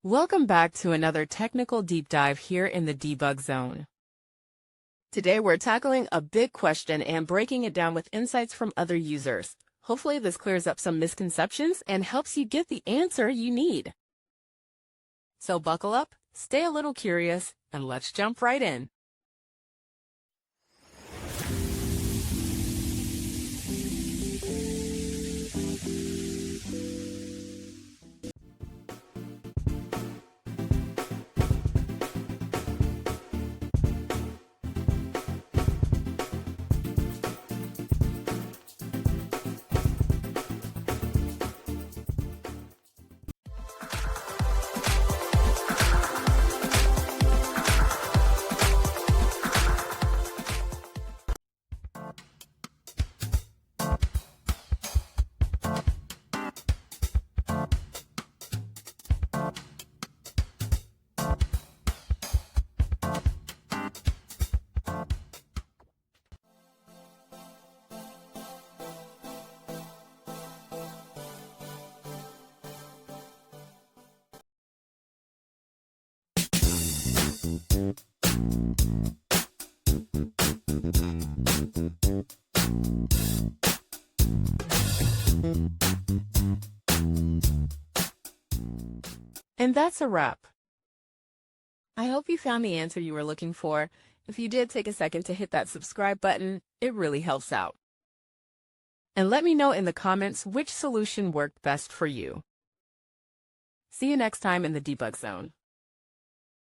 Welcome back to another technical deep dive here in the debug zone. Today we're tackling a big question and breaking it down with insights from other users. Hopefully this clears up some misconceptions and helps you get the answer you need. So buckle up, stay a little curious, and let's jump right in. And that's a wrap. I hope you found the answer you were looking for. If you did, take a second to hit that subscribe button. It really helps out. And let me know in the comments which solution worked best for you. See you next time in the debug zone.